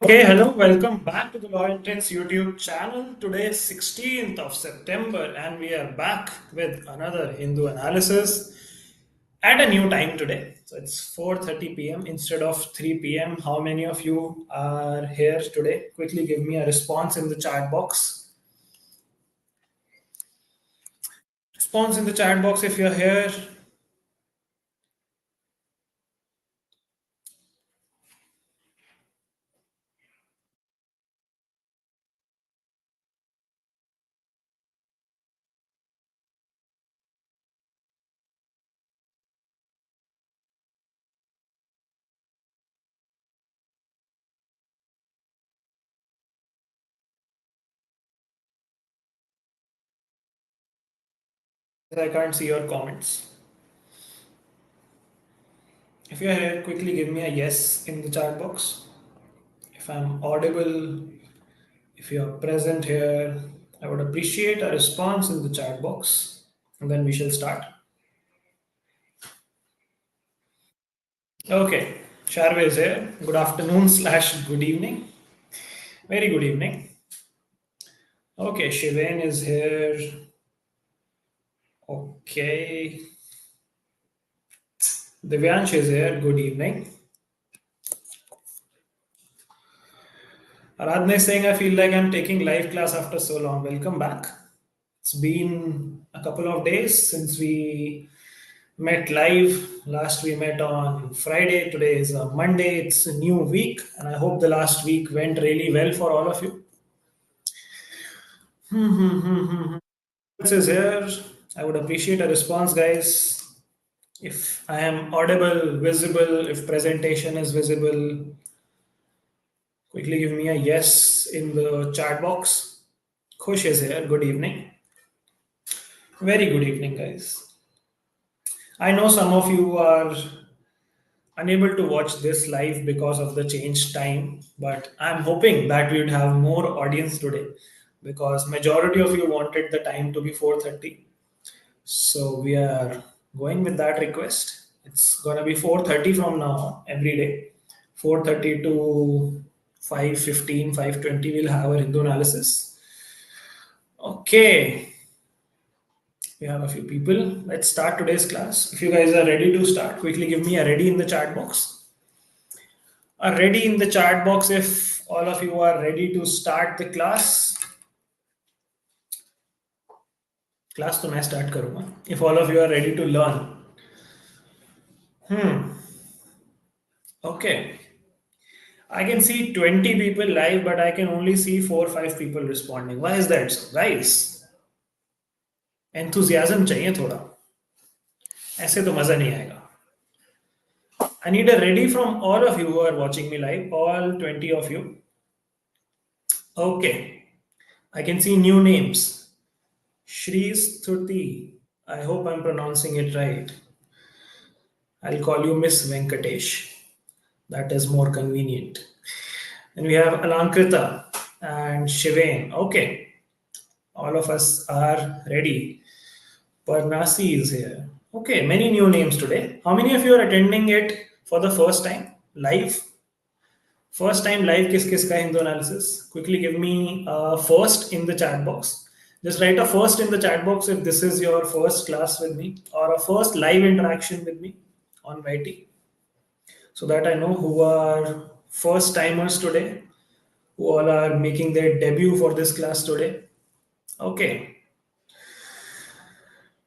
Okay, hello, welcome back to the Law Intense YouTube channel. Today is 16th of September and we are back with another Hindu analysis at a new time today. So it's 4:30 p.m. instead of 3 p.m. How many of you are here today? Quickly give me a response in the chat box. Response in the chat box if you're here. I can't see your comments. If you're here, quickly give me a yes in the chat box. If I'm audible, if you're present here, I would appreciate a response in the chat box and then we shall start. Okay, Sharve is here. Good afternoon slash good evening. Very good evening. Okay, Shivain is here. Okay. Divyansh is here. Good evening. Aradhna is saying, I feel like I'm taking live class after so long. Welcome back. It's been a couple of days since we met live. Last we met on Friday. Today is a Monday. It's a new week, and I hope the last week went really well for all of you. This is here. I would appreciate a response, guys. If I am audible, visible, if presentation is visible, quickly give me a yes in the chat box. Khush is here. Good evening. Very good evening, guys. I know some of you are unable to watch this live because of the changed time, but I'm hoping that we would have more audience today because majority of you wanted the time to be 4:30. So we are going with that request. It's gonna be 4:30 from now on every day. 4:30 to 5:15, 5:20 we'll have our Hindu analysis. Okay. We have a few people. Let's start today's class. If you guys are ready to start, quickly give me a ready in the chat box. A ready in the chat box if all of you are ready to start the class. Class तो मैं start करूँगा. If all of you are ready to learn. Okay. I can see 20 people live, but I can only see 4 or 5 people responding. Why is that so? Guys, enthusiasm चाहिए थोड़ा. ऐसे तो मज़ा नहीं आएगा. I need a ready from all of you who are watching me live, all 20 of you. Okay. I can see new names. Shri Stuti. I hope I'm pronouncing it right. I'll call you Miss Venkatesh. That is more convenient. And we have Alankrita and Shivain. Okay. All of us are ready. Parnasi is here. Okay, many new names today. How many of you are attending it for the first time? Live? First time live किस का Hindu analysis? Quickly give me a first in the chat box. Just write a first in the chat box if this is your first class with me or a first live interaction with me on YT. So that I know who are first timers today, who all are making their debut for this class today. Okay.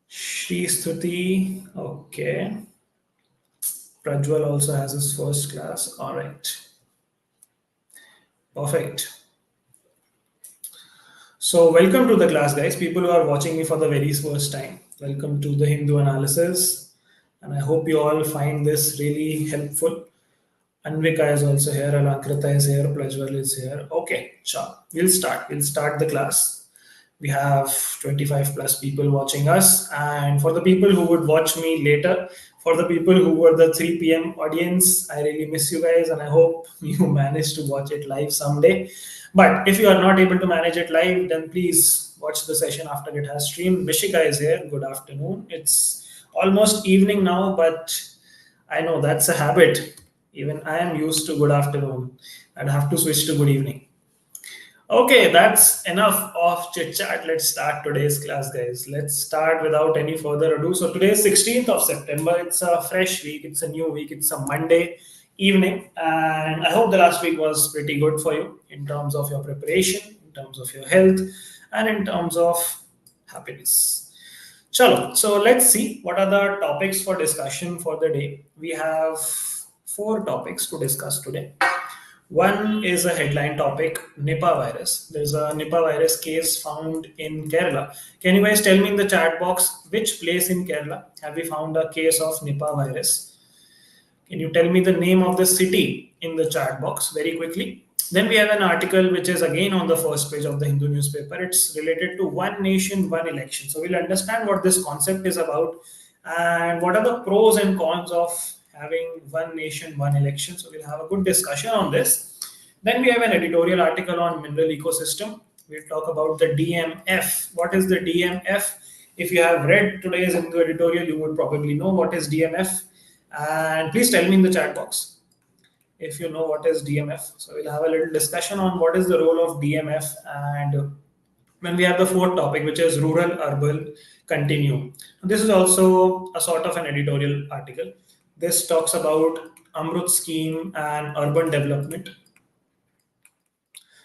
Shri Stuti. Okay. Prajwal also has his first class. All right. Perfect. So, welcome to the class, guys. People who are watching me for the very first time, welcome to the Hindu analysis. And I hope you all find this really helpful. Anvika is also here, Alakrita is here, Prajwal is here. Okay, sure. We'll start. We'll start the class. We have 25 plus people watching us. And for the people who would watch me later, for the people who were the 3 p.m. audience, I really miss you guys and I hope you manage to watch it live someday. But if you are not able to manage it live, then please watch the session after it has streamed. Vishika is here. Good afternoon. It's almost evening now, but I know that's a habit. Even I am used to good afternoon and have to switch to good evening. Okay, that's enough of chit chat. Let's start today's class, guys. Let's start without any further ado. So, today is 16th of September. It's a fresh week, it's a new week, it's a Monday evening. And I hope the last week was pretty good for you in terms of your preparation, in terms of your health, and in terms of happiness. Chalo, so let's see what are the topics for discussion for the day. We have four topics to discuss today. One is a headline topic, Nipah virus. There's a Nipah virus case found in Kerala. Can you guys tell me in the chat box which place in Kerala have we found a case of Nipah virus? Can you tell me the name of the city in the chat box very quickly? Then we have an article which is again on the first page of the Hindu newspaper. It's related to one nation, one election. So we'll understand what this concept is about and what are the pros and cons of having one nation, one election. So we'll have a good discussion on this. Then we have an editorial article on mineral ecosystem. We'll talk about the DMF. What is the DMF? If you have read today's Hindu editorial, you would probably know what is DMF. And please tell me in the chat box if you know what is DMF. So we'll have a little discussion on what is the role of DMF. And then we have the fourth topic, which is rural urban continuum. This is also a sort of an editorial article. This talks about Amrut scheme and urban development.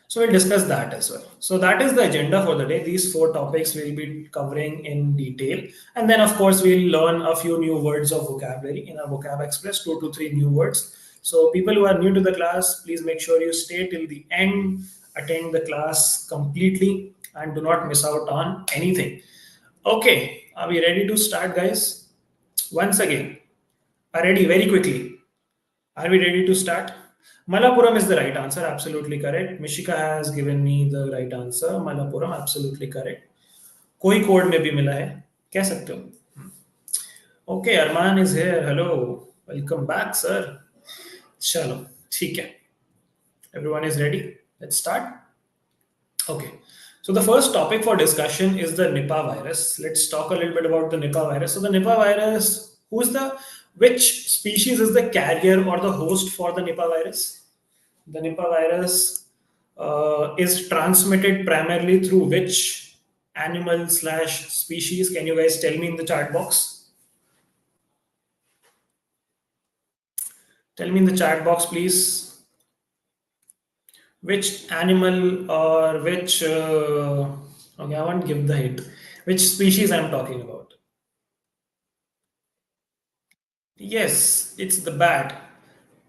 So we'll discuss that as well. So that is the agenda for the day. These four topics we'll be covering in detail. And then of course we'll learn a few new words of vocabulary in our Vocab Express, 2 to 3 new words. So people who are new to the class, please make sure you stay till the end, attend the class completely and do not miss out on anything. Okay, are we ready to start, guys? Once again, are ready very quickly. Are we ready to start? Malappuram is the right answer, absolutely correct. Mishika has given me the right answer. Malappuram, absolutely correct. कोई code में भी मिला है, कह सकते हो. Okay, Arman is here. Hello, welcome back, sir. चलो, ठीक है. Everyone is ready. Let's start. Okay. So the first topic for discussion is the Nipah virus. Let's talk a little bit about the Nipah virus. So the Nipah virus, which species is the carrier or the host for the Nipah virus? The Nipah virus is transmitted primarily through which animal / species? Can you guys tell me in the chat box? Tell me in the chat box, please. Which animal or which, okay, I won't give the hint. Which species I'm talking about? Yes, it's the bat.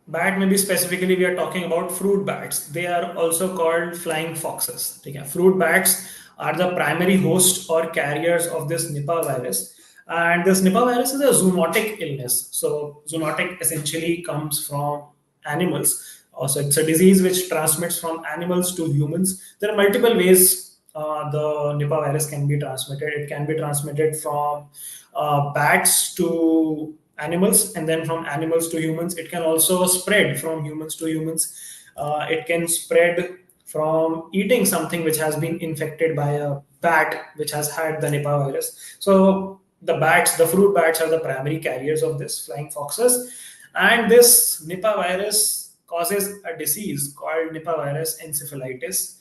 Bat, maybe specifically we are talking about fruit bats. They are also called flying foxes. Okay? Fruit bats are the primary host or carriers of this Nipah virus. And this Nipah virus is a zoonotic illness. So zoonotic essentially comes from animals. Also, it's a disease which transmits from animals to humans. There are multiple ways the Nipah virus can be transmitted. It can be transmitted from bats to animals, and then from animals to humans. It can also spread from humans to humans. It can spread from eating something which has been infected by a bat which has had the Nipah virus. So the fruit bats are the primary carriers of this, flying foxes. And this Nipah virus causes a disease called Nipah virus encephalitis.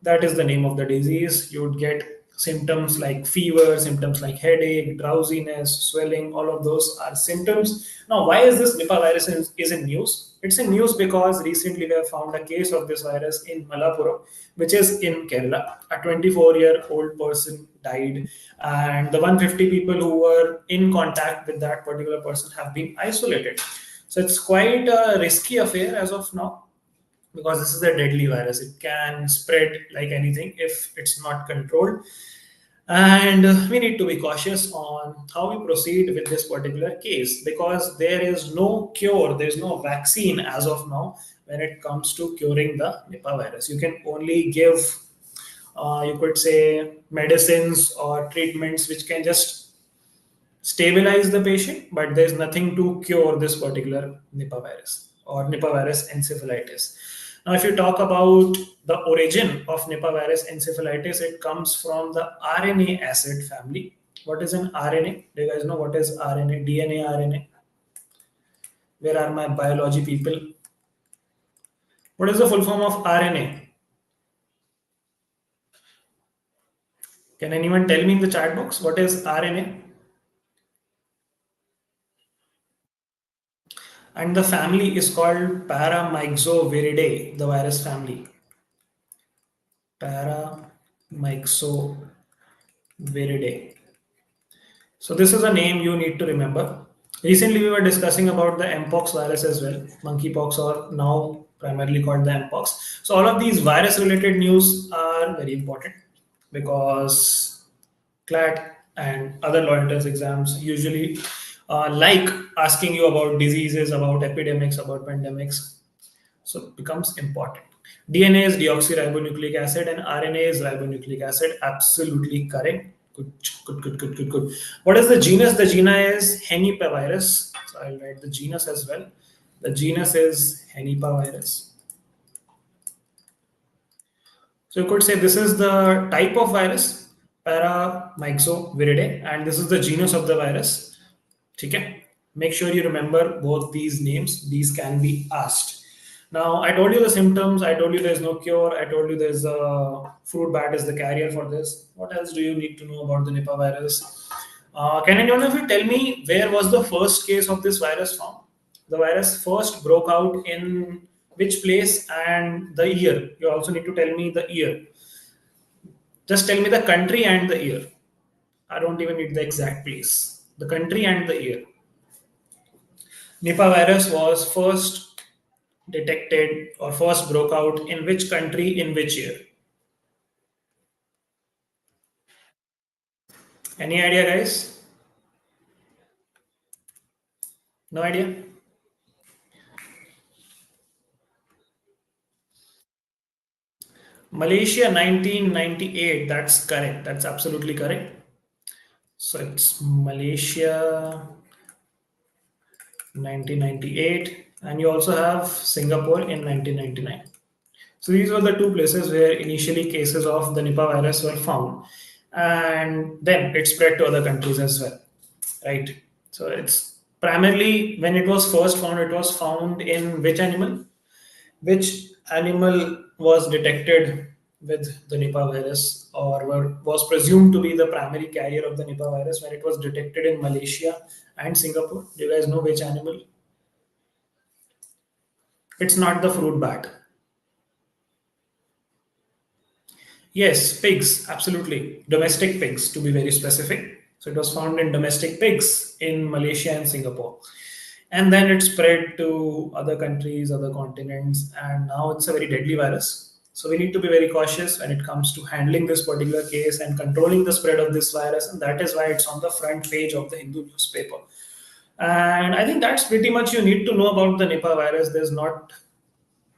That is the name of the disease. You would get symptoms like fever, symptoms like headache, drowsiness, swelling. All of those are symptoms. Now, why is this Nipah virus is in news? It's in news because recently we have found a case of this virus in Malappuram, which is in Kerala. A 24-year-old person died, and the 150 people who were in contact with that particular person have been isolated. So it's quite a risky affair as of now, because this is a deadly virus. It can spread like anything if it's not controlled. And we need to be cautious on how we proceed with this particular case, because there is no cure, there is no vaccine as of now when it comes to curing the Nipah virus. You can only give, you could say, medicines or treatments which can just stabilize the patient, but there's nothing to cure this particular Nipah virus or Nipah virus encephalitis. Now, if you talk about the origin of Nipah virus encephalitis, it comes from the RNA acid family. What is an RNA? Do you guys know what is RNA? DNA, RNA? Where are my biology people? What is the full form of RNA? Can anyone tell me in the chat box what is RNA? And the family is called Paramyxoviridae, the virus family. Paramyxoviridae. So this is a name you need to remember. Recently, we were discussing about the Mpox virus as well, monkeypox, or now primarily called the Mpox. So all of these virus-related news are very important because CLAT and other law entrance exams usually like asking you about diseases, about epidemics, about pandemics. So it becomes important. DNA is deoxyribonucleic acid and RNA is ribonucleic acid. Absolutely correct. Good, good, good, good, good, good. What is the genus? The genus is Nipah Virus. So I'll write the genus as well. The genus is Nipah Virus. So you could say this is the type of virus, Paramyxoviridae, and this is the genus of the virus. Okay? Make sure you remember both these names. These can be asked. Now, I told you the symptoms. I told you there's no cure. I told you there's a fruit bat is the carrier for this. What else do you need to know about the Nipah virus? Can anyone of you tell me where was the first case of this virus found? The virus first broke out in which place and the year? You also need to tell me the year. Just tell me the country and the year. I don't even need the exact place. The country and the year. Nipah virus was first detected or first broke out in which country in which year? Any idea, guys? No idea? Malaysia 1998. That's correct. That's absolutely correct. So it's Malaysia 1998. And you also have Singapore in 1999. So these were the two places where initially cases of the Nipah virus were found. And then it spread to other countries as well. Right? So it's primarily when it was first found, it was found in which animal? Which animal was detected with the Nipah virus or was presumed to be the primary carrier of the Nipah virus when it was detected in Malaysia and Singapore? Do you guys know which animal? It's not the fruit bat. Yes, pigs, absolutely. Domestic pigs, to be very specific. So it was found in domestic pigs in Malaysia and Singapore. And then it spread to other countries, other continents, and now it's a very deadly virus. So we need to be very cautious when it comes to handling this particular case and controlling the spread of this virus. And that is why it's on the front page of the Hindu newspaper. And I think that's pretty much you need to know about the Nipah virus. There's not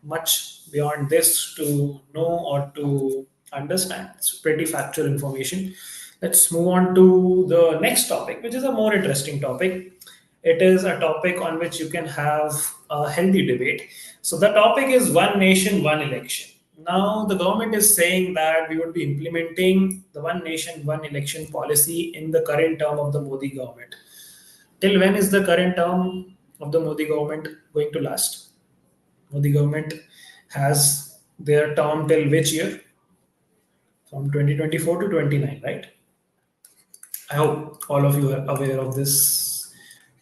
much beyond this to know or to understand. It's pretty factual information. Let's move on to the next topic, which is a more interesting topic. It is a topic on which you can have a healthy debate. So the topic is one nation, one election. Now the government is saying that we would be implementing the one nation, one election policy in the current term of the Modi government. Till when is the current term of the Modi government going to last? Modi government has their term till which year? From 2024 to 29, right? I hope all of you are aware of this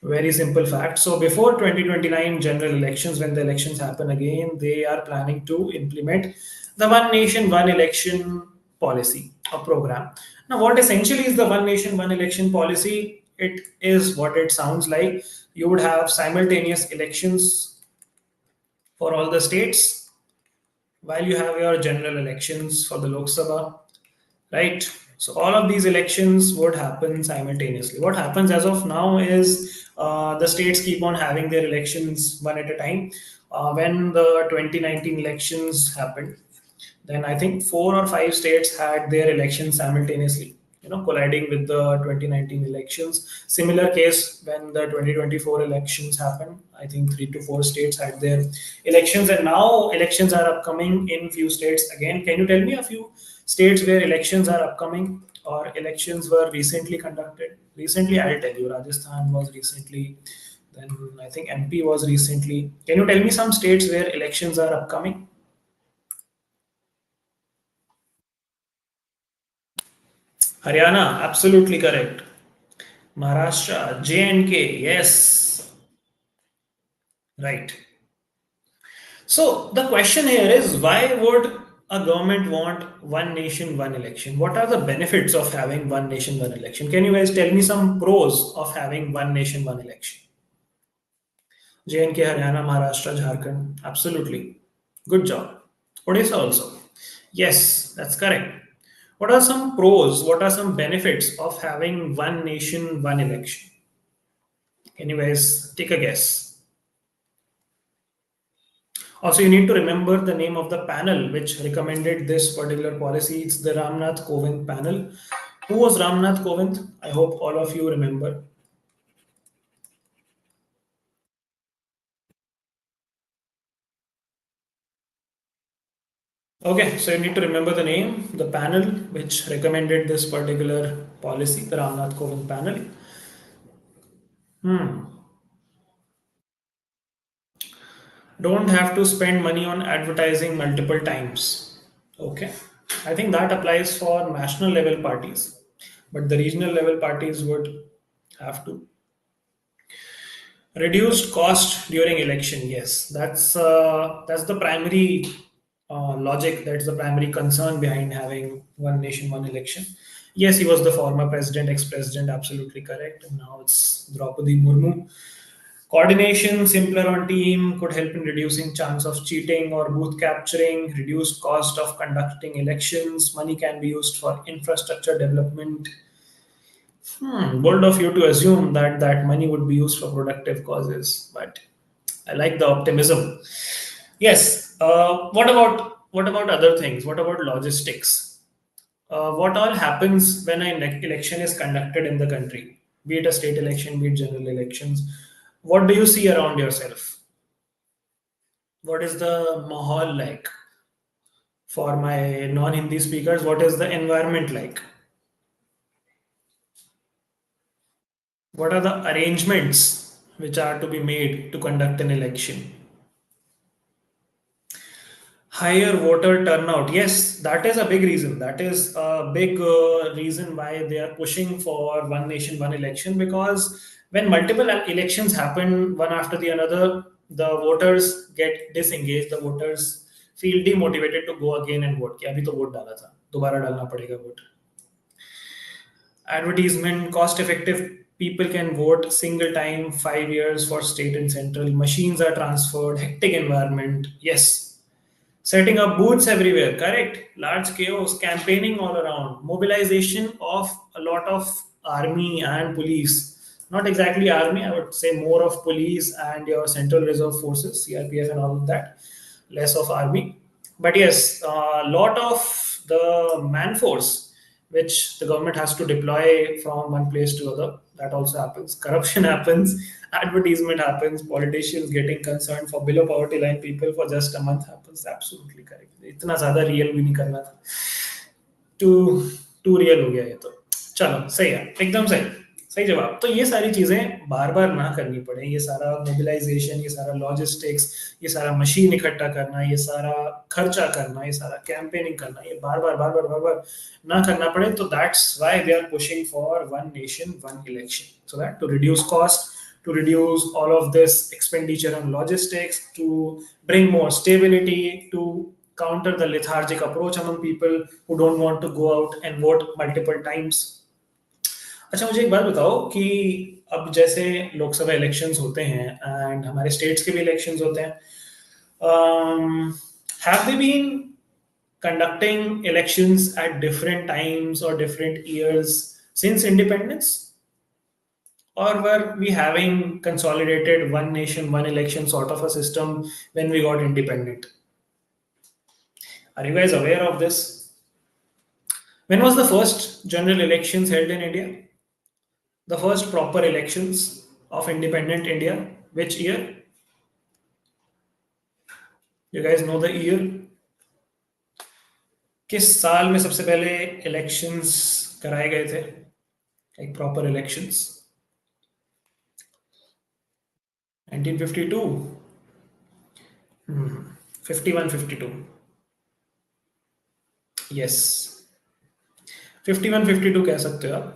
very simple fact. So before 2029 general elections, when the elections happen again, they are planning to implement the one nation, one election policy, a program. Now, what essentially is the one nation, one election policy? It is what it sounds like. You would have simultaneous elections for all the states while you have your general elections for the Lok Sabha, right? So all of these elections would happen simultaneously. What happens as of now is the states keep on having their elections one at a time. When the 2019 elections happened, then I think 4 or 5 states had their elections simultaneously, colliding with the 2019 elections. Similar case when the 2024 elections happened. I think 3 to 4 states had their elections, and now elections are upcoming in few states again. Can you tell me a few states where elections are upcoming or elections were recently conducted? Recently, I'll tell you, Rajasthan was recently Then I think MP was recently. Can you tell me some states where elections are upcoming? Haryana, absolutely correct. Maharashtra, J&K, yes, right. So the question here is, why would a government want one nation, one election? What are the benefits of having one nation, one election? Can you guys tell me some pros of having one nation, one election? J&K, Haryana, Maharashtra, Jharkhand. Absolutely. Good job. Odisha also. Yes, that's correct. What are some pros? What are some benefits of having one nation, one election? Can you guys take a guess? Also, you need to remember the name of the panel which recommended this particular policy. It's the Ramnath Kovind panel. Who was Ramnath Kovind? I hope all of you remember. Okay, so you need to remember the name, the panel which recommended this particular policy, the Ramnath Kovind panel. Don't have to spend money on advertising multiple times. Okay, I think that applies for national level parties, but the regional level parties would have to. Reduced cost during election. Yes, that's the primary logic. That's the primary concern behind having one nation, one election. Yes, he was the former president, ex-president. Absolutely correct. And now it's Draupadi Murmu. Coordination simpler on team could help in reducing chance of cheating or booth capturing. Reduced cost of conducting elections. Money can be used for infrastructure development. Bold of you to assume that that money would be used for productive causes, but I like the optimism. Yes. What about other things? What about logistics? What all happens when an election is conducted in the country, be it a state election, be it general elections? What do you see around yourself? What is the mahal like? For my non-Hindi speakers, what is the environment like? What are the arrangements which are to be made to conduct an election? Higher voter turnout. Yes, that is a big reason. That is a big reason why they are pushing for one nation, one election. Because when multiple elections happen one after the another, the voters get disengaged. The voters feel demotivated to go again and vote. कि अभी तो vote डाला था, दोबारा डालना पड़ेगा vote. Advertisement, cost effective. People can vote single time, 5 years for state and central. Machines are transferred. Hectic environment. Yes, setting up booths everywhere, correct. Large chaos, campaigning all around, mobilization of a lot of army and police. Not exactly army, I would say more of police and your Central Reserve Forces, CRPF, and all of that. Less of army. But yes, a lot of the man force which the government has to deploy from one place to other. That also happens. Corruption happens. Advertisement happens. Politicians getting concerned for below poverty line people for just a month happens. Absolutely correct. इतना ज़्यादा real भी नहीं करना था. To to real हो गया ये तो. चलो सही है, एकदम सही. सही जवाब. तो ये सारी चीजें बार बार ना करनी पड़े. ये सारा मोबिलाइजेशन, ये सारा लॉजिस्टिक्स, ये सारा मशीन इकट्ठा करना, ये सारा खर्चा करना, ये सारा कैंपेनिंग करना, ये बार बार ना करना पड़े. तो that's why they are pushing for one nation, one election. So that to reduce cost, to reduce all of this expenditure on logistics, to bring more stability, to counter the lethargic approach among people who don't want to go out and vote multiple times. अच्छा, मुझे एक बात बताओ कि अब जैसे Lok Sabha elections होते हैं एंड हमारे स्टेट्स के भी इलेक्शंस होते हैं, have they been conducting elections at different times or different years since independence? Or were we having consolidated one nation, one election sort of a system when we got independent? Are you guys aware of this? When was the first general elections held in India? The first proper elections of independent India? Which year? You guys know the year? किस साल में सबसे पहले elections कराए गए थे, like proper elections? 1952. 51, 52. Yes. 51, 52 कह सकते हो आप.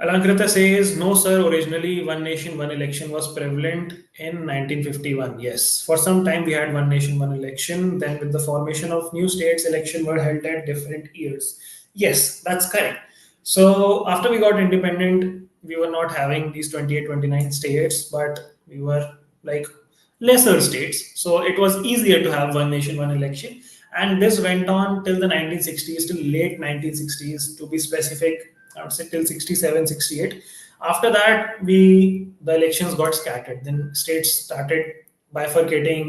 Alankrita says, no, sir. Originally, one nation, one election was prevalent in 1951. Yes. For some time, we had one nation, one election. Then, with the formation of new states, election were held at different years. Yes, that's correct. So, after we got independent, we were not having these 28, 29 states, but we were like lesser states. So, it was easier to have one nation, one election. And this went on till the 1960s, till late 1960s, to be specific, I would say till 67, 68. After that, the elections got scattered. Then states started bifurcating,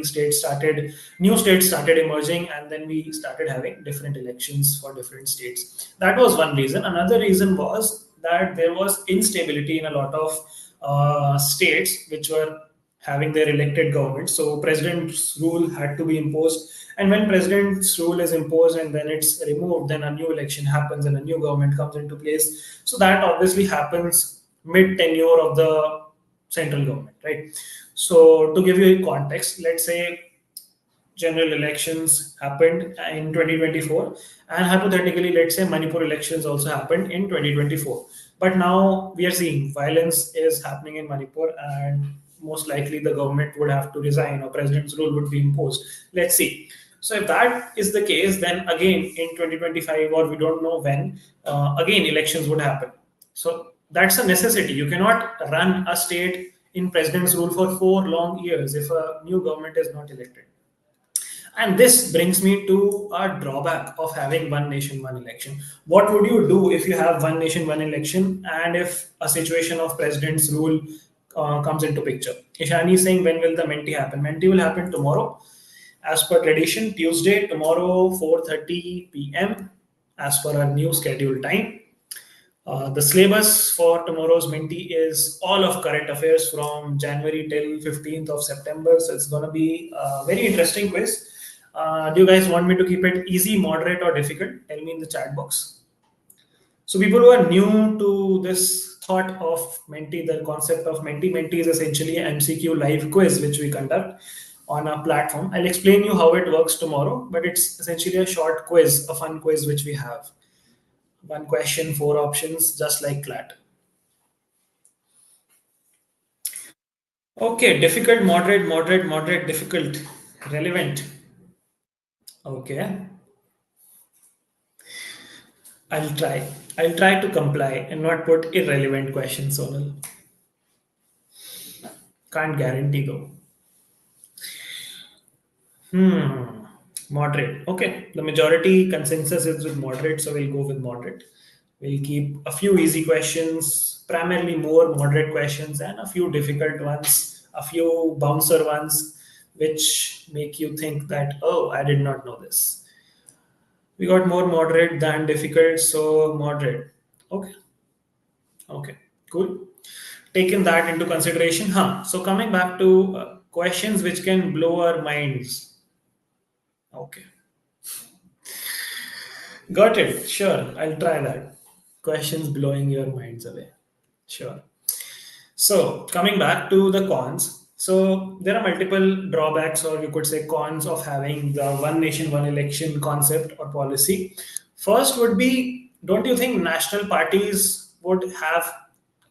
new states started emerging, and then we started having different elections for different states. That was one reason. Another reason was that there was instability in a lot of states which were having their elected government. So president's rule had to be imposed. And when president's rule is imposed and then it's removed, then a new election happens and a new government comes into place. So that obviously happens mid tenure of the central government, right? So to give you a context, let's say general elections happened in 2024, and hypothetically, let's say Manipur elections also happened in 2024. But now we are seeing violence is happening in Manipur, and most likely the government would have to resign or president's rule would be imposed. Let's see. So if that is the case, then again in 2025, or we don't know when, again elections would happen. So that's a necessity. You cannot run a state in president's rule for 4 long years if a new government is not elected. And this brings me to a drawback of having one nation, one election. What would you do if you have one nation, one election, and if a situation of president's rule comes into picture? Ishani is saying, when will the Menti happen? Menti will happen tomorrow, as per tradition. Tuesday, tomorrow, 4:30 p.m. as per our new scheduled time. The syllabus for tomorrow's Menti is all of current affairs from January till 15th of September. So it's going to be a very interesting quiz. Do you guys want me to keep it easy, moderate, or difficult? Tell me in the chat box. So people who are new to this thought of Menti, the concept of Menti is essentially an MCQ live quiz which we conduct on a platform. I'll explain you how it works tomorrow, but it's essentially a short quiz, a fun quiz which we have. One question, 4 options, just like CLAT. Okay, difficult, moderate, difficult, relevant. Okay. I'll try to comply and not put irrelevant questions, Sonal. Can't guarantee though. Moderate. Okay. The majority consensus is with moderate, so we'll go with moderate. We'll keep a few easy questions, primarily more moderate questions, and a few difficult ones, a few bouncer ones, which make you think that, oh, I did not know this. We got more moderate than difficult, so moderate. Okay. Okay, cool. Taking that into consideration. So coming back to questions which can blow our minds. Okay. Got it. Sure. I'll try that. Questions blowing your minds away. Sure. So coming back to the cons. So there are multiple drawbacks, or you could say cons, of having the one nation, one election concept or policy. First would be, don't you think national parties would have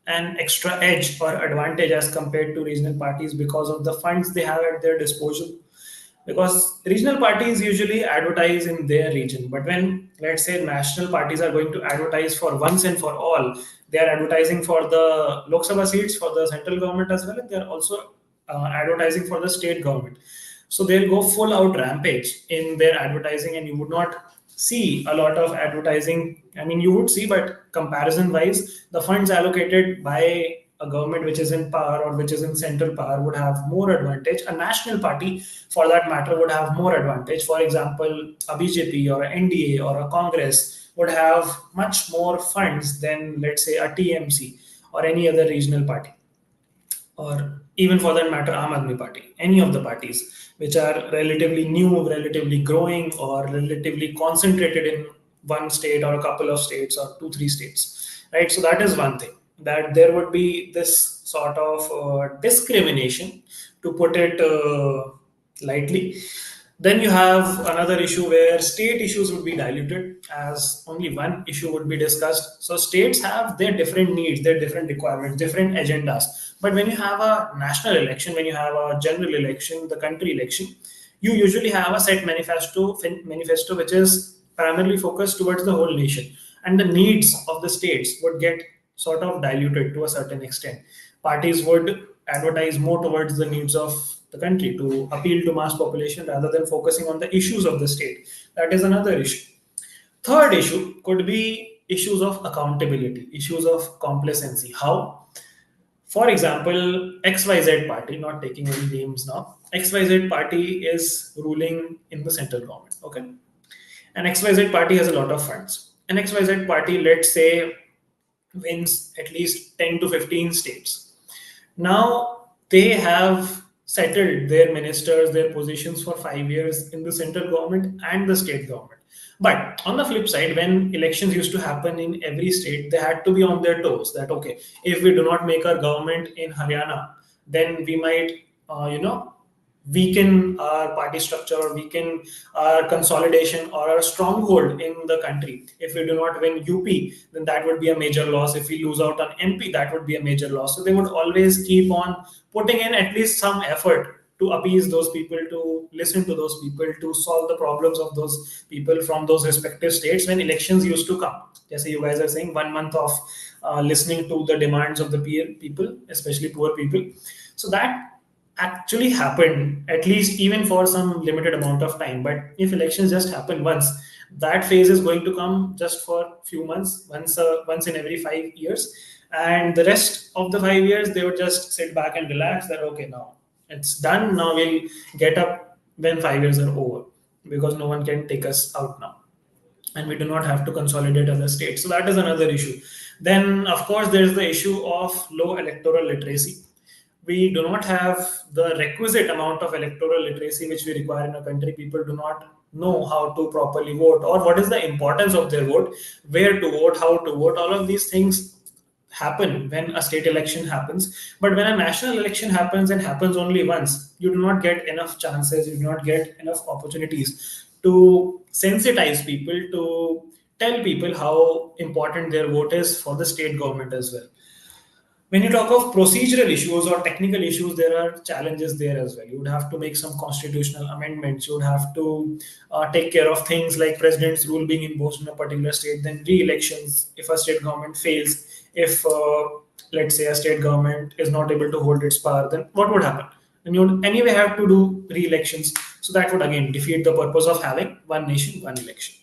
an extra edge or advantage as compared to regional parties because of the funds they have at their disposal? Because regional parties usually advertise in their region, but when, let's say, national parties are going to advertise for once and for all, they are advertising for the Lok Sabha seats for the central government as well, and they are also advertising for the state government. So they'll go full out rampage in their advertising, and you would not see a lot of advertising. I mean, you would see, but comparison wise, the funds allocated by a government which is in power or which is in central power would have more advantage. A national party, for that matter, would have more advantage. For example, a BJP or an NDA or a Congress would have much more funds than, let's say, a TMC or any other regional party, or even for that matter, Aam Aadmi Party, any of the parties which are relatively new, relatively growing, or relatively concentrated in one state or a couple of states or 2, 3 states, right? So that is one thing, that there would be this sort of discrimination, to put it lightly. Then you have another issue where state issues would be diluted as only one issue would be discussed. So states have their different needs, their different requirements, different agendas. But when you have a national election, when you have a general election, the country election, you usually have a set manifesto which is primarily focused towards the whole nation, and the needs of the states would get sort of diluted to a certain extent. Parties would advertise more towards the needs of the country to appeal to mass population rather than focusing on the issues of the state. That is another issue. Third issue could be issues of accountability, issues of complacency. How? For example, XYZ party, not taking any names now, XYZ party is ruling in the central government. Okay. And XYZ party has a lot of funds. An XYZ party, let's say, wins at least 10 to 15 states. Now they have settled their ministers, their positions for 5 years in the central government and the state government. But on the flip side, when elections used to happen in every state, they had to be on their toes that, okay, if we do not make our government in Haryana, then we might, weaken our party structure or weaken our consolidation or our stronghold in the country. If we do not win UP, then that would be a major loss. If we lose out on MP, that would be a major loss. So they would always keep on putting in at least some effort to appease those people, to listen to those people, to solve the problems of those people from those respective states when elections used to come. Just you guys are saying, 1 month of listening to the demands of the people, especially poor people. So that actually happened, at least even for some limited amount of time. But if elections just happen once, that phase is going to come just for few months, once in every 5 years, and the rest of the 5 years they would just sit back and relax that, okay, now it's done, now we'll get up when 5 years are over, because no one can take us out now and we do not have to consolidate other states. So that is another issue. Then of course there's the issue of low electoral literacy. We do not have the requisite amount of electoral literacy which we require in a country. People do not know how to properly vote, or what is the importance of their vote, where to vote, how to vote. All of these things happen when a state election happens. But when a national election happens and happens only once, you do not get enough chances, you do not get enough opportunities to sensitize people, to tell people how important their vote is for the state government as well. When you talk of procedural issues or technical issues, there are challenges there as well. You would have to make some constitutional amendments. You would have to take care of things like president's rule being imposed in a particular state, then re-elections if a state government fails. If, let's say, a state government is not able to hold its power, then what would happen? Then you would anyway have to do re-elections. So that would again defeat the purpose of having one nation, one election.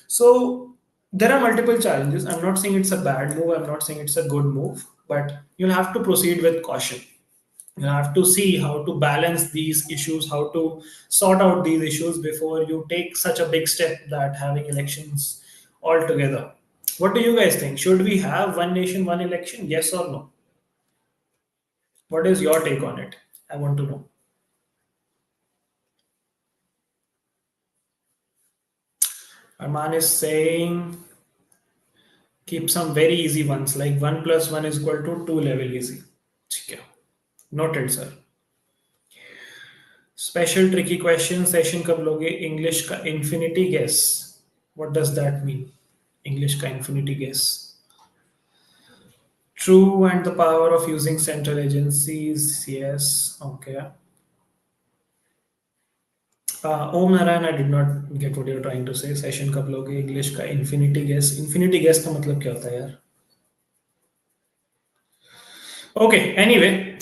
So there are multiple challenges. I'm not saying it's a bad move. I'm not saying it's a good move, but you'll have to proceed with caution. You have to see how to balance these issues, how to sort out these issues before you take such a big step that having elections altogether. What do you guys think? Should we have one nation, one election? Yes or no? What is your take on it? I want to know. Arman is saying keep some very easy ones like 1 plus 1 is equal to 2 level easy. Okay. Noted, sir. Special tricky question. Session कब लोगे? English का infinity guess. What does that mean? English का infinity guess. True, and the power of using central agencies. Yes. Okay. Om Narayan, I did not get what you're trying to say. Session कब लोगे? English का infinity guess. Infinity guess का मतलब क्या होता है यार? Okay, anyway,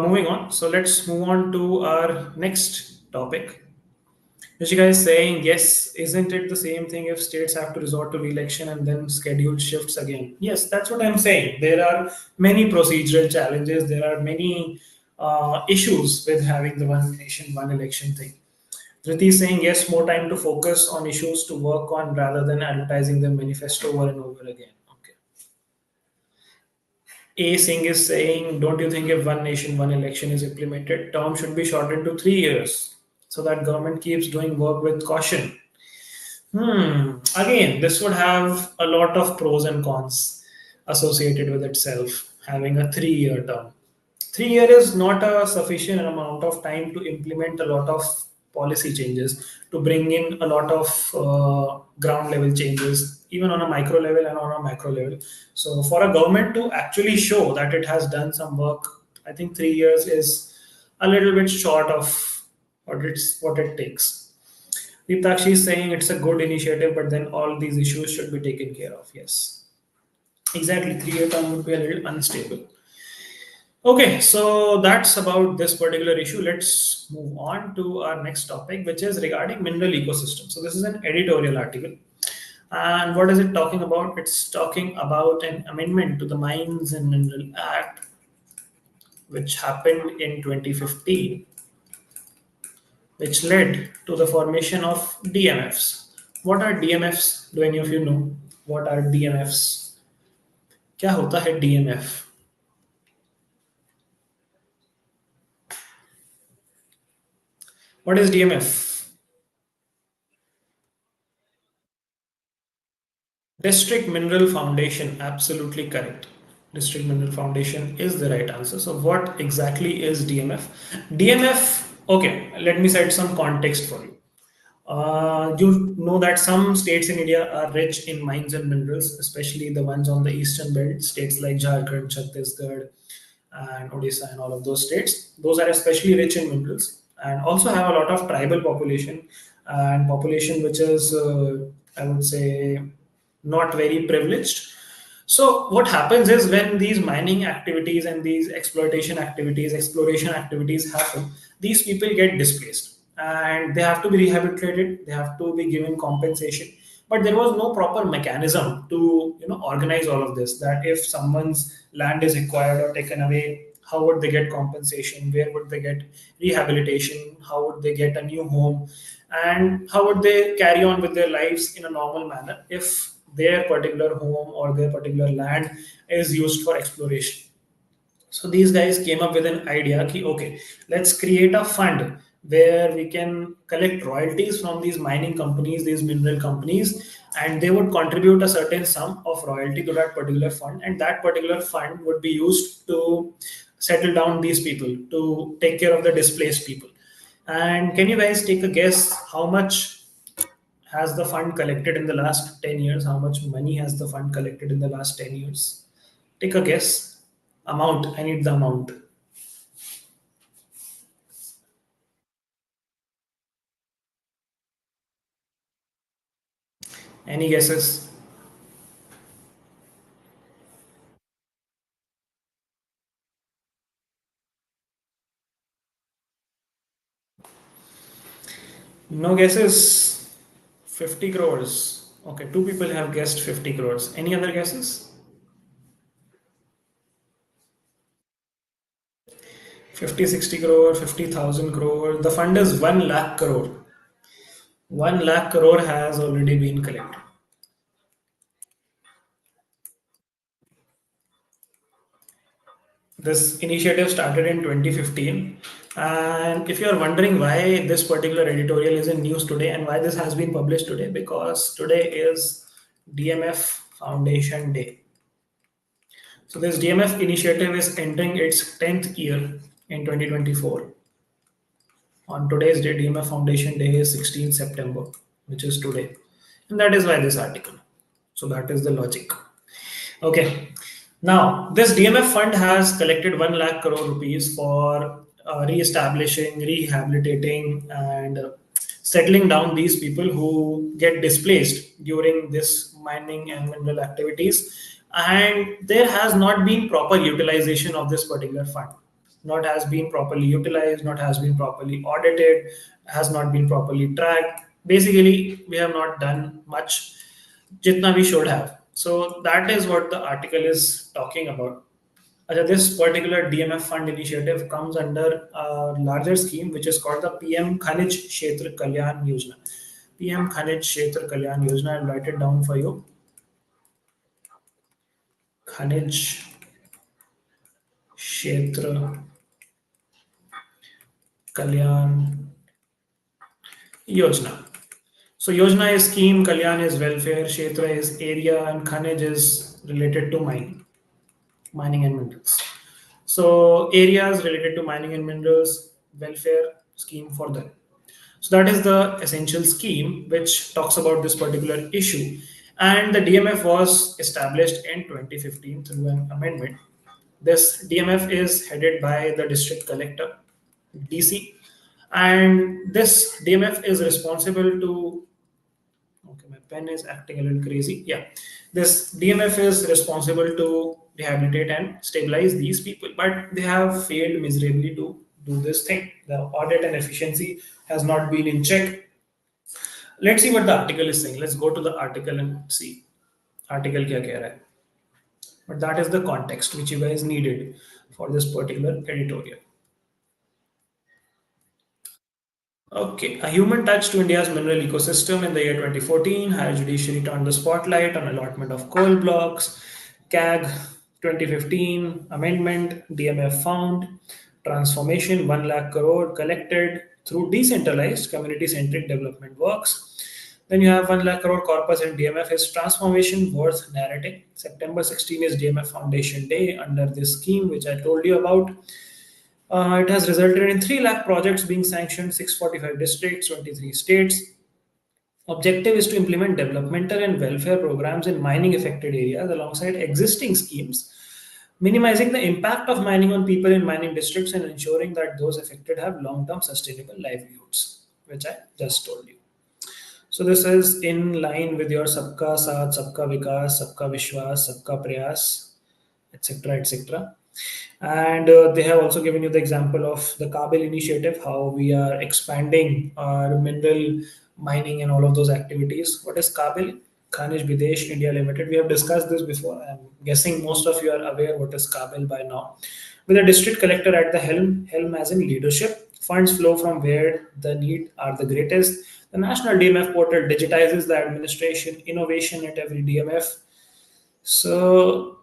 moving on. So let's move on to our next topic. Rishika is saying, yes, isn't it the same thing if states have to resort to re-election and then schedule shifts again? Yes, that's what I'm saying. There are many procedural challenges. There are many issues with having the one nation, one election thing. Dhriti is saying, yes, more time to focus on issues to work on rather than advertising the manifesto over and over again. Okay. A Singh is saying, don't you think if one nation, one election is implemented, term should be shortened to 3 years so that government keeps doing work with caution? Again, this would have a lot of pros and cons associated with itself. having a 3 year term. 3 year is not a sufficient amount of time to implement a lot of policy changes, to bring in a lot of ground level changes, even on a micro level and on a macro level. So for a government to actually show that it has done some work, I think 3 years is a little bit short of what it takes. Vitakshi is saying it's a good initiative, but then all these issues should be taken care of. Yes, exactly. 3 year term would be a little unstable. Okay, so that's about this particular issue. Let's move on to our next topic, which is regarding mineral ecosystem. So this is an editorial article. And what is it talking about? It's talking about an amendment to the Mines and Mineral Act, which happened in 2015, which led to the formation of DMFs. What are DMFs? Do any of you know what are DMFs? क्या होता है DMF? What is DMF? District Mineral Foundation, absolutely correct. District Mineral Foundation is the right answer. So, what exactly is DMF? DMF, okay, let me set some context for you. You know that some states in India are rich in mines and minerals, especially the ones on the eastern belt, states like Jharkhand, Chhattisgarh, and Odisha, and all of those states. Those are especially rich in minerals and also have a lot of tribal population and population which is, I would say, not very privileged. So what happens is when these mining activities and these exploitation activities, exploration activities happen, these people get displaced and they have to be rehabilitated. They have to be given compensation. But there was no proper mechanism to organize all of this. That if someone's land is acquired or taken away, how would they get compensation? Where would they get rehabilitation? How would they get a new home? And how would they carry on with their lives in a normal manner if their particular home or their particular land is used for exploration? So these guys came up with an idea ki, okay, let's create a fund where we can collect royalties from these mining companies, these mineral companies, and they would contribute a certain sum of royalty to that particular fund, and that particular fund would be used to settle down these people, to take care of the displaced people. And can you guys take a guess how much has the fund collected in the last 10 years? How much money has the fund collected in the last 10 years? Take a guess. Amount. I need the amount. Any guesses? No guesses? 50 crores. Okay, two people have guessed 50 crores. Any other guesses? 50, 60 crore, 50,000 crore. The fund is 1 lakh crore. 1 lakh crore has already been collected. This initiative started in 2015. And if you are wondering why this particular editorial is in news today and why this has been published today, because today is DMF Foundation Day. So this DMF initiative is entering its 10th year in 2024. On today's day, DMF Foundation Day is 16 September, which is today. And that is why this article. So that is the logic. Okay. Now, this DMF fund has collected 1 lakh crore rupees for re-establishing, rehabilitating, and settling down these people who get displaced during this mining and mineral activities. And there has not been proper utilization of this particular fund. Not has been properly utilized, not has been properly audited, has not been properly tracked. Basically, we have not done much jitna we should have. So that is what the article is talking about. This particular DMF fund initiative comes under a larger scheme which is called the PM Khanij Kshetra Kalyan Yojana. PM Khanij Kshetra Kalyan Yojana, I'll write it down for you. Khanij Kshetra Kalyan Yojana. So Yojana is scheme, Kalyan is welfare, Kshetra is area, and Khanij is related to mine. mining and minerals. So areas related to mining and minerals, welfare scheme for them. So that is the essential scheme which talks about this particular issue. And the DMF was established in 2015 through an amendment. This DMF is headed by the district collector, DC, and this DMF is responsible to. Okay, my pen is acting a little crazy. Yeah, this DMF is responsible to rehabilitate and stabilize these people, but they have failed miserably to do this thing. The audit and efficiency has not been in check. Let's see what the article is saying. Let's go to the article and see. Article क्या कह रहा है? But that is the context which you guys needed for this particular editorial. Okay, a human touch to India's mineral ecosystem in the year 2014. Higher Judiciary turned the spotlight on allotment of coal blocks. CAG 2015 amendment. DMF found transformation 1 lakh crore collected through decentralized community-centric development works. Then you have 1 lakh crore corpus and DMF is transformation worth narrating. September 16 is DMF Foundation Day under this scheme, which I told you about. It has resulted in 3 lakh projects being sanctioned, 645 districts, 23 states. Objective is to implement developmental and welfare programs in mining affected areas alongside existing schemes, minimizing the impact of mining on people in mining districts and ensuring that those affected have long term sustainable livelihoods, which I just told you. So this is in line with your Sabka Saath, Sabka Vikas, Sabka Vishwas, Sabka Prayas, etc., etc. And they have also given you the example of the Kabil initiative, how we are expanding our mineral mining and all of those activities. What is Kabil? Khanij Bidesh India Limited. We have discussed this before. I'm guessing most of you are aware what is Kabil by now. With a district collector at the helm as in leadership, funds flow from where the need are the greatest. The National DMF portal digitizes the administration, innovation at every DMF. So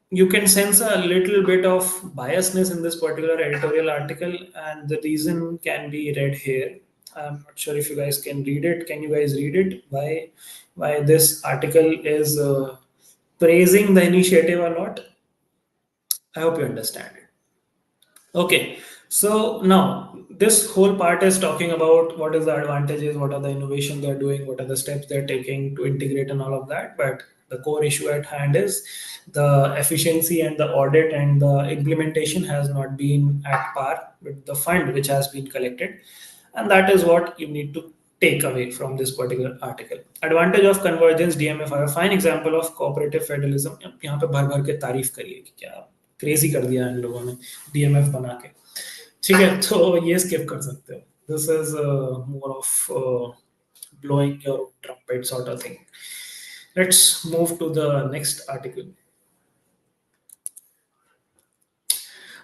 you can sense a little bit of biasness in this particular editorial article, and the reason can be read here. I'm not sure if you guys can read it. Can you guys read it? Why this article is praising the initiative a lot? I hope you understand it. Okay, so now this whole part is talking about what is the advantages, what are the innovation they're doing, what are the steps they're taking to integrate and all of that. But the core issue at hand is the efficiency and the audit and the implementation has not been at par with the fund which has been collected. And that is what you need to take away from this particular article. Advantage of convergence DMF are a fine example of cooperative federalism. यहाँ पे भर भर के तारीफ करिए कि क्या crazy कर दिया इन लोगों ने DMF बना के. ठीक है, तो ये skip कर सकते हो. This is more of blowing your trumpet sort of thing. Let's move to the next article.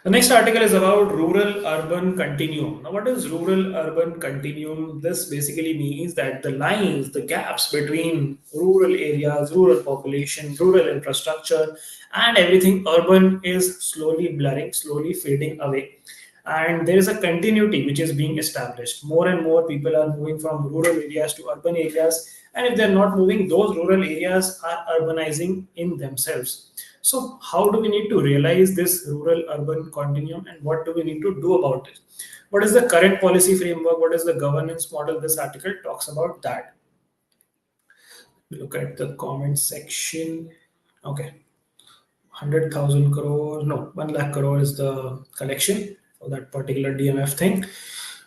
The next article is about rural urban continuum. Now, what is rural urban continuum? This basically means that the lines, the gaps between rural areas, rural population, rural infrastructure, and everything urban is slowly blurring, slowly fading away. And there is a continuity which is being established. More and more people are moving from rural areas to urban areas. And if they're not moving, those rural areas are urbanizing in themselves. So, how do we need to realize this rural urban continuum and what do we need to do about it? What is the current policy framework? What is the governance model? This article talks about that. Look at the comment section. Okay. 100,000 crore, no, 1 lakh crore is the collection for that particular DMF thing.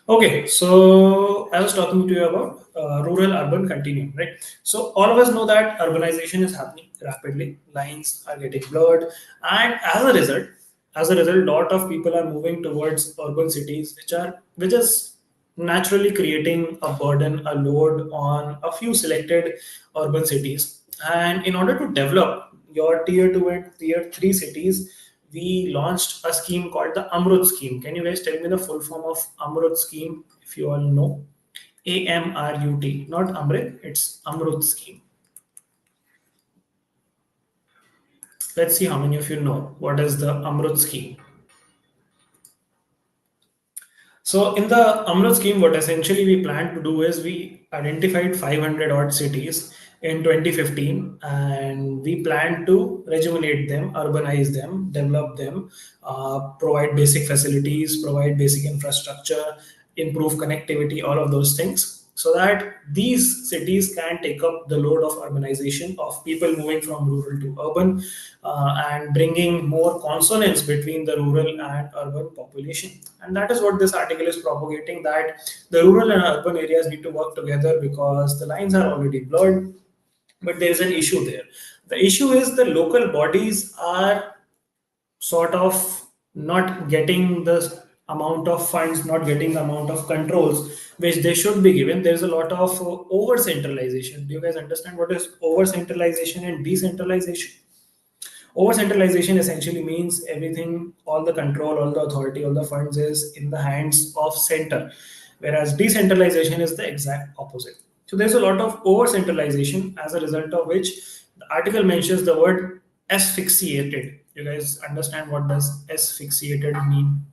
Okay, so I was talking to you about rural urban continuum, right? So all of us know that urbanization is happening rapidly, lines are getting blurred, and as a result, lot of people are moving towards urban cities, which is naturally creating a burden, a load on a few selected urban cities. And in order to develop your tier 2 and tier 3 cities, we launched a scheme called the Amrut scheme. Can you guys tell me the full form of Amrut scheme if you all know? AMRUT, not Amrit, it's Amrut scheme. Let's see how many of you know what is the Amrut scheme. So in the Amrut scheme, what essentially we plan to do is we identified 500 odd cities in 2015, and we plan to rejuvenate them, urbanize them, develop them, provide basic facilities, provide basic infrastructure, improve connectivity, all of those things, so that these cities can take up the load of urbanization, of people moving from rural to urban, and bringing more consonance between the rural and urban population. And that is what this article is propagating, that the rural and urban areas need to work together because the lines are already blurred. But there is an issue there. The issue is the local bodies are sort of not getting the amount of funds, not getting the amount of controls which they should be given. There's a lot of over centralization. Do you guys understand what is over centralization and decentralization? Over centralization essentially means everything, all the control, all the authority, all the funds is in the hands of center, whereas decentralization is the exact opposite. So there's a lot of over centralization, as a result of which the article mentions the word asphyxiated. You guys understand what does asphyxiated mean?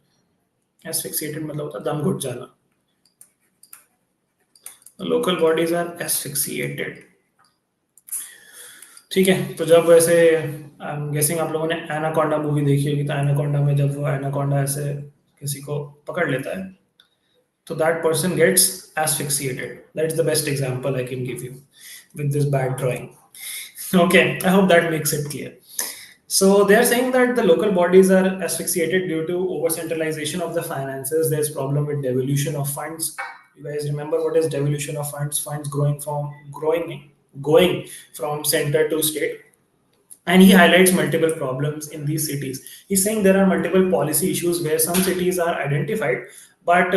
Asphyxiated मतलब होता है दम घुट जाना. The local bodies are asphyxiated. ठीक है, तो जब वैसे आई एम गेसिंग आप लोगों ने एनाकोंडा मूवी देखी होगी, तो एनाकोंडा में जब वो एनाकोंडा ऐसे किसी को पकड़ लेता है, तो that person gets asphyxiated. That's the best example I can give you with this bad drawing. Okay, I hope that makes it clear. So they are saying that the local bodies are asphyxiated due to over centralization of the finances. There's problem with devolution of funds. You guys remember what is devolution of funds? Funds going from center to state. And he highlights multiple problems in these cities. He's saying there are multiple policy issues where some cities are identified, but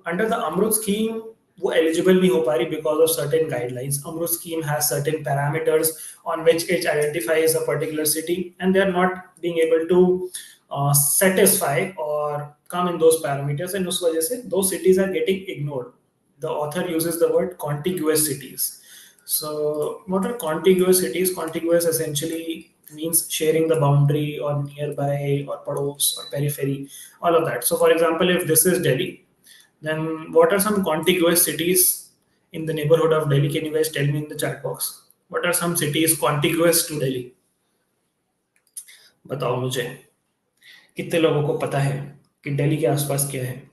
under the Amrut scheme, वो eligible नहीं हो पा रही because of certain guidelines. Amrut scheme has certain parameters on which it identifies a particular city, and they are not being able to satisfy or come in those parameters, and उस वजह से those cities are getting ignored. The author uses the word contiguous cities. So what are contiguous cities? Contiguous essentially means sharing the boundary or nearby or pados or periphery, all of that. So for example, if this is Delhi, then what are some contiguous cities in the neighborhood of Delhi? Can you guys tell me in the chat box? What are some cities contiguous to Delhi? बताओ मुझे, कितने लोगों को पता है कि दिल्ली के आसपास क्या है?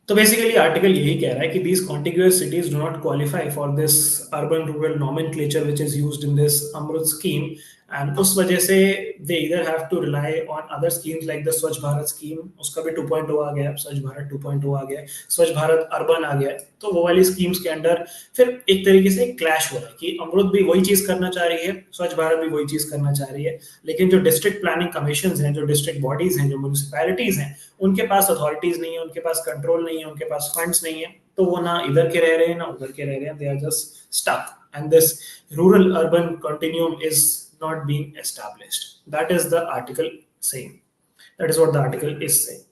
तो बेसिकली आर्टिकल यही कह रहा है कि these contiguous cities do not qualify for this urban rural nomenclature which is used in this Amrut scheme, and उस वजह से they either have to rely on other schemes like the स्वच्छ Bharat scheme. उसका भी 2.0 आ गया, स्वच्छ भारत 2.0 आ गया, स्वच्छ भारत अर्बन आ गया. तो वो वाली स्कीम्स के अंडर फिर एक तरीके से क्लैश हो रहा है कि अमृत भी वही चीज करना चाह रही है, स्वच्छ भारत भी वही चीज करना चाह रही है, लेकिन जो डिस्ट्रिक्ट प्लानिंग कमीशन हैं, जो डिस्ट्रिक्ट बॉडीज हैं, जो म्यूनिसिपैलिटीज हैं, उनके पास अथॉरिटीज नहीं है, उनके पास कंट्रोल नहीं है, उनके पास फंड्स नहीं है, तो वो ना इधर के रह रहे हैं ना उधर के रह रहे हैं. They are just stuck, and this rural urban continuum is not being established. That is the article saying. That is what the article is saying.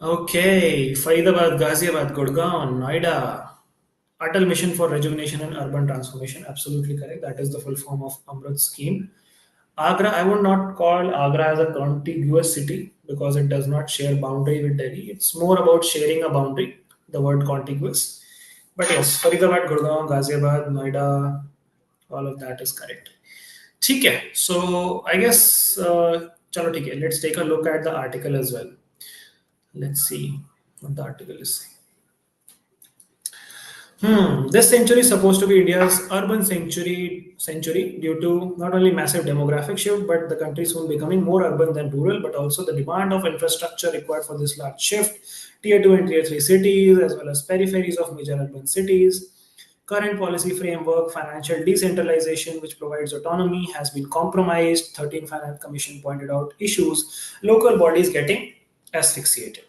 Okay, Faridabad, Ghaziabad, Gurgaon, Noida. Atal Mission for Rejuvenation and Urban Transformation. Absolutely correct. That is the full form of Amrit scheme. Agra, I would not call Agra as a contiguous city because it does not share boundary with Delhi. It's more about sharing a boundary, the word contiguous. But yes, Faridabad, Gurgaon, Ghaziabad, Noida, all of that is correct. ठीक है, so I guess चलो ठीक है, let's take a look at the article as well. Let's see what the article is saying. This century is supposed to be India's urban century due to not only massive demographic shift, but the country soon becoming more urban than rural, but also the demand of infrastructure required for this large shift. Tier 2 and Tier 3 cities, as well as peripheries of major urban cities. Current policy framework, financial decentralization, which provides autonomy, has been compromised. 13th Finance Commission pointed out issues. Local bodies getting asphyxiated.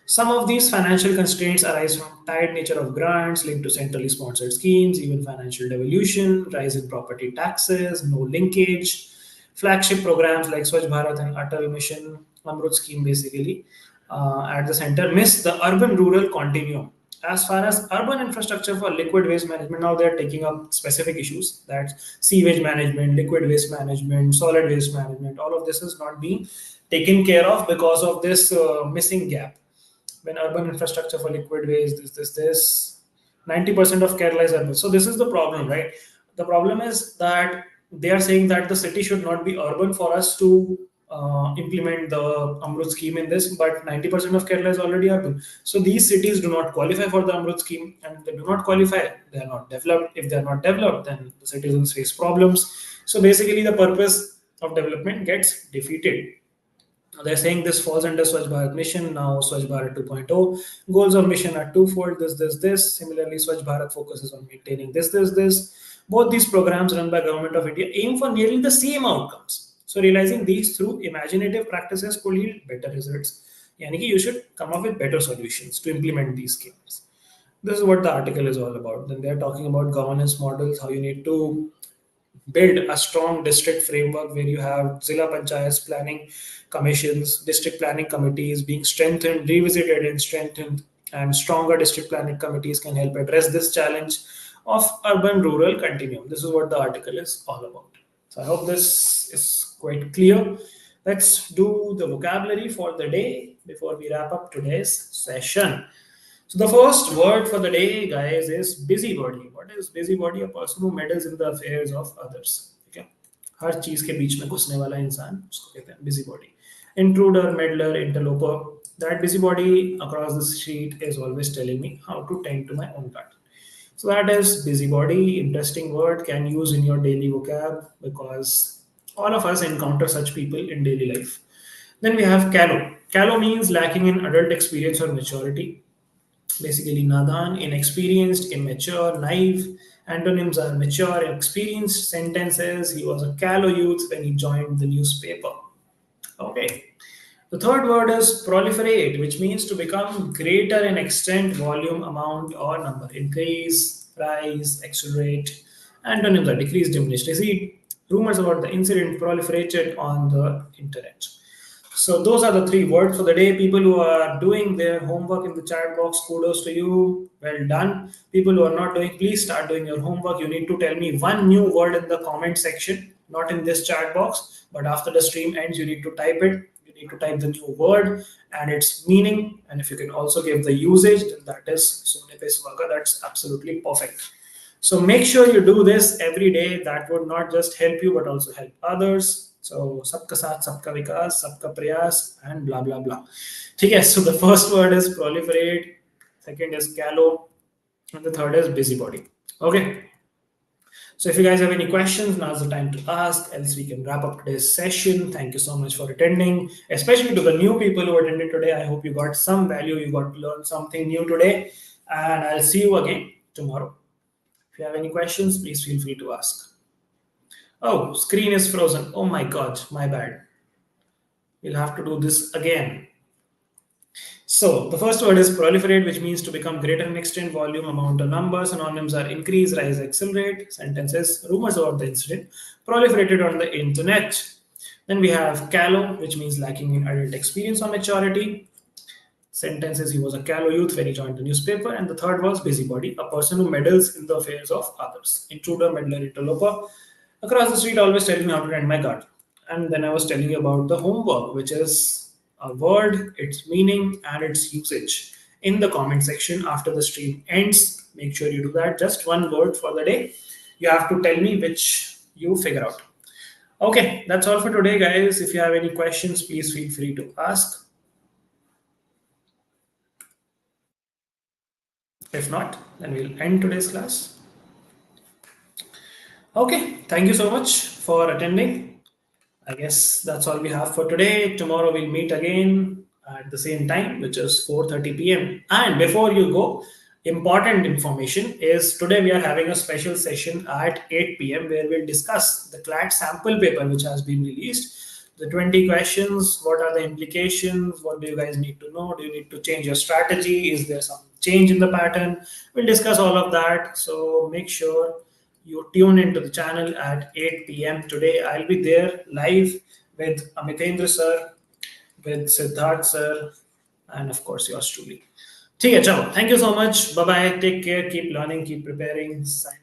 Some of these financial constraints arise from tied nature of grants linked to centrally sponsored schemes, even financial devolution, rise in property taxes, no linkage. Flagship programs like Swachh Bharat and Atal Mission, Amrut scheme basically, at the center, miss the urban-rural continuum. As far as urban infrastructure for liquid waste management, now they're taking up specific issues. That's sewage management, liquid waste management, solid waste management. All of this is not being taken care of because of this missing gap. When urban infrastructure for liquid waste, this, 90% of Kerala is urban. So this is the problem, right? The problem is that they are saying that the city should not be urban for us to implement the Amrut scheme in this, but 90% of Kerala is already urban. So these cities do not qualify for the Amrut scheme, and they do not qualify. They are not developed. If they are not developed, then the citizens face problems. So basically, the purpose of development gets defeated. They're saying this falls under Swachh Bharat mission, now Swachh Bharat 2.0. Goals of mission are twofold, this. Similarly, Swachh Bharat focuses on maintaining this. Both these programs run by Government of India aim for nearly the same outcomes. So realizing these through imaginative practices could yield better results. Yani ki you should come up with better solutions to implement these schemes. This is what the article is all about. Then they're talking about governance models, how you need to build a strong district framework where you have Zilla Panchayats planning commissions, district planning committees being strengthened, revisited and strengthened, and stronger district planning committees can help address this challenge of urban-rural continuum. This is what the article is all about. So I hope this is quite clear. Let's do the vocabulary for the day before we wrap up today's session. So the first word for the day, guys, is busybody. What is busybody? A person who meddles in the affairs of others. Okay, हर चीज के बीच में घुसने वाला इंसान उसको कहते हैं busybody. Intruder, meddler, interloper. That busybody across the street is always telling me how to tend to my own garden. So that is busybody. Interesting word, can use in your daily vocab because all of us encounter such people in daily life. Then we have callow. Callow means lacking in adult experience or maturity. Basically, nadan, inexperienced, immature, naive. Antonyms are mature, experienced. Sentences: he was a callow youth when he joined the newspaper. Okay. The third word is proliferate, which means to become greater in extent, volume, amount, or number. Increase, rise, accelerate. Antonyms are decrease, diminish, recede. Rumors about the incident proliferated on the internet. So those are the three words for the day. People who are doing their homework in the chat box, kudos to you. Well done. People who are not doing, please start doing your homework. You need to tell me one new word in the comment section, not in this chat box, but after the stream ends, you need to type it. You need to type the new word and its meaning. And if you can also give the usage, then that is Sune pe Swaga. That's absolutely perfect. So make sure you do this every day. That would not just help you, but also help others. So सबका साथ सबका विकास सबका प्रयास and blah blah blah. ठीक है. So the first word is proliferate, second is callow, and the third is busybody. Okay. So if you guys have any questions, now's the time to ask. Else we can wrap up today's session. Thank you so much for attending, especially to the new people who attended today. I hope you got some value. You got to learn something new today, and I'll see you again tomorrow. If you have any questions, please feel free to ask. Oh, screen is frozen. Oh my God, my bad. We'll have to do this again. So the first word is proliferate, which means to become greater in extent, volume, amount, or number. Synonyms are increase, rise, accelerate. Sentences: rumors about the incident proliferated on the internet. Then we have callow, which means lacking in adult experience or maturity. Sentences: he was a callow youth when he joined the newspaper. And the third was busybody, a person who meddles in the affairs of others. Intruder, meddler, interloper. Across the street, always telling me how to tend my garden. And then I was telling you about the homework, which is a word, its meaning, and its usage in the comment section after the stream ends. Make sure you do that. Just one word for the day. You have to tell me which you figure out. Okay, that's all for today, guys. If you have any questions, please feel free to ask. If not, then we'll end today's class. Okay, thank you so much for attending. I guess that's all we have for today. Tomorrow we'll meet again at the same time, which is 4:30 p.m. And before you go, important information is today we are having a special session at 8 p.m. where we'll discuss the CLAT sample paper which has been released. The 20 questions, what are the implications? What do you guys need to know? Do you need to change your strategy? Is there some change in the pattern? We'll discuss all of that. So make sure you tune into the channel at 8 p.m. today. I'll be there live with Amitendra sir, with Siddharth sir, and of course yours truly. ठीक है, चलो. Thank you so much. Bye bye. Take care. Keep learning. Keep preparing. Sign